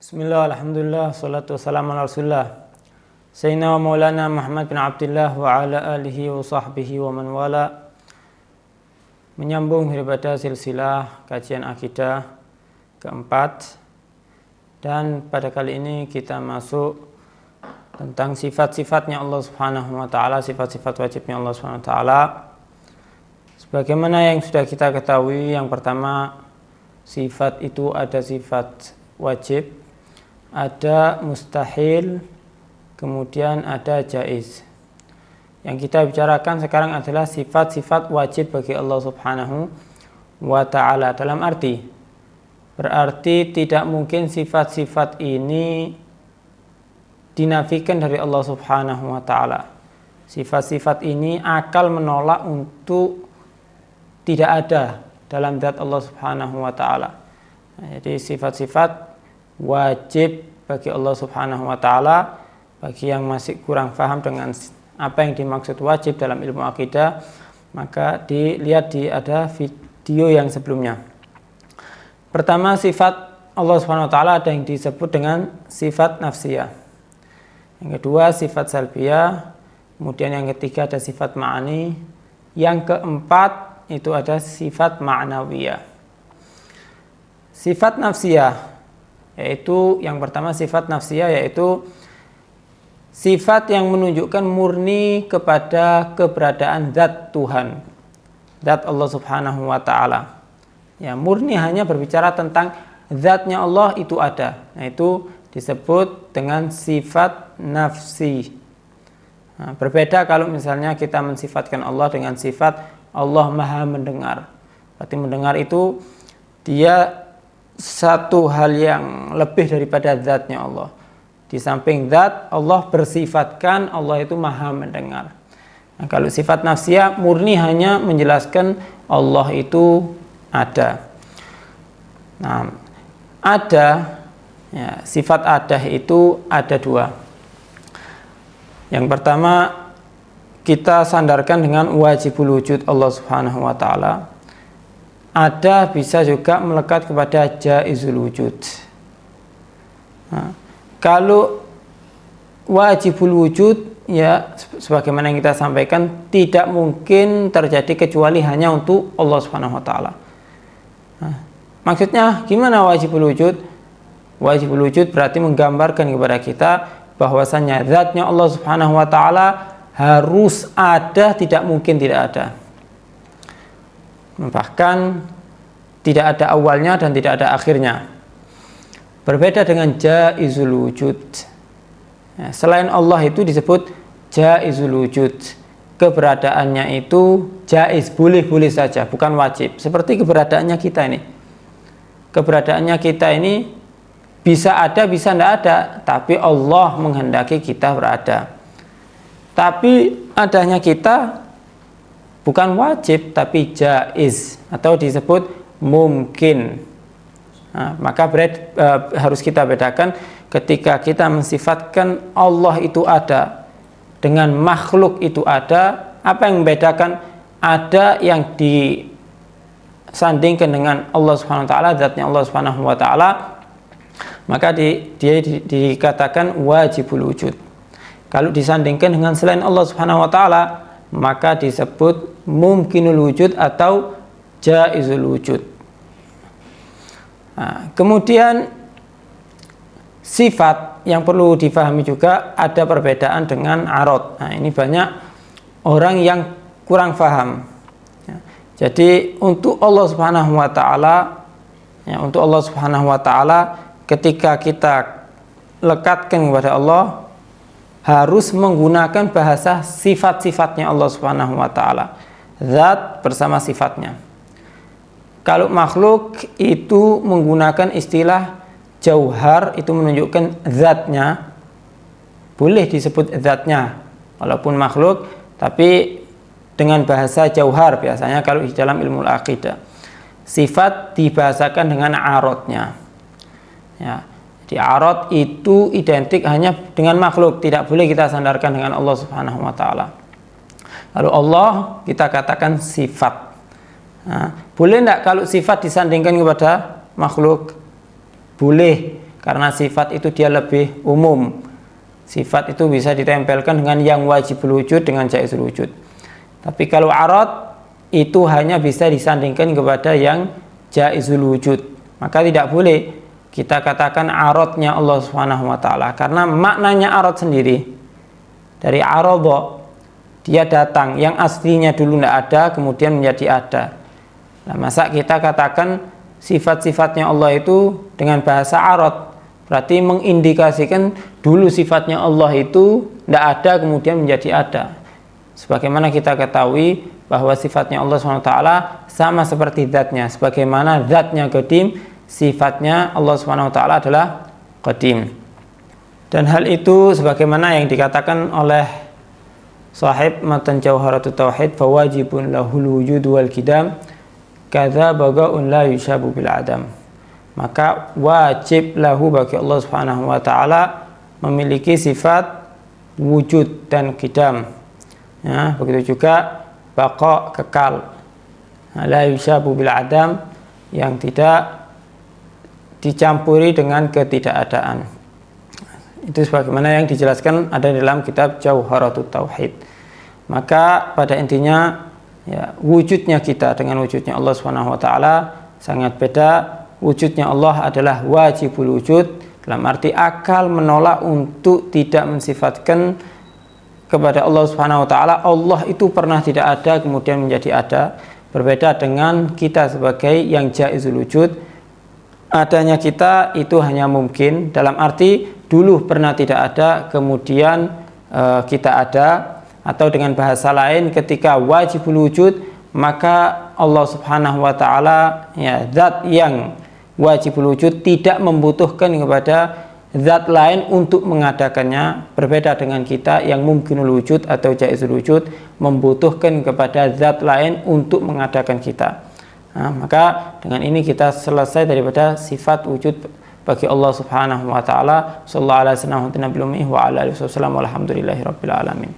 Bismillah, alhamdulillah, salatu wassalamu ala rasulullah Sayyidina wa maulana Muhammad bin Abdullah wa ala alihi wa sahbihi wa man wala. Menyambung daripada silsilah kajian akidah keempat, dan pada kali ini kita masuk tentang sifat-sifatnya Allah Subhanahu wa ta'ala, sifat-sifat wajibnya Allah Subhanahu wa ta'ala. Sebagaimana yang sudah kita ketahui, yang pertama, sifat itu ada sifat wajib, ada mustahil, kemudian ada jaiz. Yang kita bicarakan sekarang adalah sifat-sifat wajib bagi Allah Subhanahu wa ta'ala. Dalam arti, berarti tidak mungkin sifat-sifat ini dinafikan dari Allah Subhanahu wa ta'ala. Sifat-sifat ini akal menolak untuk tidak ada dalam zat Allah Subhanahu wa ta'ala. Jadi sifat-sifat wajib bagi Allah Subhanahu wa ta'ala. Bagi yang masih kurang paham dengan apa yang dimaksud wajib dalam ilmu akidah, maka dilihat ada video yang sebelumnya. Pertama, sifat Allah Subhanahu wa ta'ala ada yang disebut dengan sifat nafsiyah. Yang kedua, sifat salbiyah. Kemudian yang ketiga ada sifat ma'ani. Yang keempat itu ada sifat ma'nawiyah. Sifat nafsiyah, yaitu yang pertama sifat nafsiyah, yaitu sifat yang menunjukkan murni kepada keberadaan zat Tuhan, zat Allah Subhanahu wa ta'ala. Ya, murni hanya berbicara tentang zatnya Allah itu ada. Nah, itu disebut dengan sifat nafsi. Nah, berbeda kalau misalnya kita mensifatkan Allah dengan sifat Allah Maha mendengar. Berarti mendengar itu dia satu hal yang lebih daripada zatnya Allah. Di samping zat, Allah bersifatkan Allah itu Maha mendengar. Nah, kalau sifat nafsiyah murni hanya menjelaskan Allah itu ada. Nah, ada, ya, sifat ada itu ada dua. Yang pertama, kita sandarkan dengan wajibul wujud Allah Subhanahu wa ta'ala. Ada bisa juga melekat kepada jaizul wujud. Nah, kalau wajibul wujud, ya sebagaimana yang kita sampaikan, tidak mungkin terjadi kecuali hanya untuk Allah Subhanahu wa ta'ala. Nah, maksudnya gimana wajibul wujud? Wajibul wujud berarti menggambarkan kepada kita bahwasanya zatnya Allah Subhanahu wa ta'ala harus ada, tidak mungkin tidak ada. Bahkan tidak ada awalnya dan tidak ada akhirnya. Berbeda dengan jaizul wujud. Ya, selain Allah itu disebut jaizul wujud. Keberadaannya itu jaiz, boleh-boleh saja, bukan wajib. Seperti keberadaannya kita ini. Keberadaannya kita ini bisa ada, bisa tidak ada, tapi Allah menghendaki kita berada. Tapi adanya kita bukan wajib, tapi jaiz atau disebut mungkin. Nah, maka harus kita bedakan ketika kita mensifatkan Allah itu ada dengan makhluk itu ada. Apa yang membedakan? Ada yang disandingkan dengan Allah Subhanahu wa ta'ala, zatnya Allah Subhanahu wa ta'ala, maka dia dikatakan wajibul wujud. Kalau disandingkan dengan selain Allah Subhanahu wa ta'ala, maka disebut mumkinul wujud atau jaizul wujud. Nah, kemudian sifat yang perlu difahami juga ada perbedaan dengan arad. Nah, ini banyak orang yang kurang paham. Jadi untuk Allah Subhanahu wa ta'ala, ya, untuk Allah Subhanahu wa ta'ala, ketika kita lekatkan kepada Allah, harus menggunakan bahasa sifat-sifatnya Allah Subhanahu wa ta'ala, zat bersama sifatnya. Kalau makhluk itu menggunakan istilah jauhar, itu menunjukkan zatnya, boleh disebut zatnya walaupun makhluk, tapi dengan bahasa jauhar biasanya kalau di dalam ilmu akidah. Sifat dibahasakan dengan aradnya, ya. Di arad itu identik hanya dengan makhluk, tidak boleh kita sandarkan dengan Allah Subhanahu wa ta'ala. Lalu Allah kita katakan sifat. Nah, boleh tidak kalau sifat disandingkan kepada makhluk? Boleh. karena sifat itu dia lebih umum. Sifat itu bisa ditempelkan dengan yang wajibul wujud dengan jaizul wujud. Tapi kalau arad itu hanya bisa disandingkan kepada yang jaizul wujud. Maka tidak boleh kita katakan aradnya Allah Subhanahu wa taala, karena maknanya arad sendiri dari aradha, dia datang, yang aslinya dulu tidak ada kemudian menjadi ada. Nah, masa kita katakan sifat-sifatnya Allah itu dengan bahasa arad, berarti mengindikasikan dulu sifatnya Allah itu tidak ada kemudian menjadi ada. Sebagaimana kita ketahui bahwa sifatnya Allah SWT sama seperti zatnya. Sebagaimana zatnya qadim, sifatnya Allah SWT adalah qadim. Dan hal itu sebagaimana yang dikatakan oleh sahib matan Jauharatut Tauhid, fawajibun lahul wujud wal qidam kadza bagaun la yushabu bil adam. Maka wajib lahu bagi Allah Subhanahu wa taala memiliki sifat wujud dan qidam. Ya, begitu juga baqa, kekal. La yushabu bil adam, yang tidak dicampuri dengan ketidakadaan. Itu sebagaimana yang dijelaskan ada dalam kitab Jauharatut Tauhid. Maka pada intinya ya, wujudnya kita dengan wujudnya Allah Subhanahu wa taala sangat beda. Wujudnya Allah adalah wajibul wujud, dalam arti akal menolak untuk tidak mensifatkan kepada Allah Subhanahu wa taala Allah itu pernah tidak ada kemudian menjadi ada. Berbeda dengan kita sebagai yang jaizul wujud, adanya kita itu hanya mungkin, dalam arti dulu pernah tidak ada kemudian kita ada, atau dengan bahasa lain ketika wajibul wujud maka Allah Subhanahu wa taala ya zat yang wajibul wujud tidak membutuhkan kepada zat lain untuk mengadakannya. Berbeda dengan kita yang mungkinul wujud atau jaizul wujud membutuhkan kepada zat lain untuk mengadakan kita. Nah, maka dengan ini kita selesai daripada sifat wujud bagi Allah Subhanahu wa taala. Sallallahu alaihi wasallam wa ala alihi wasallam, walhamdulillahirabbil alamin.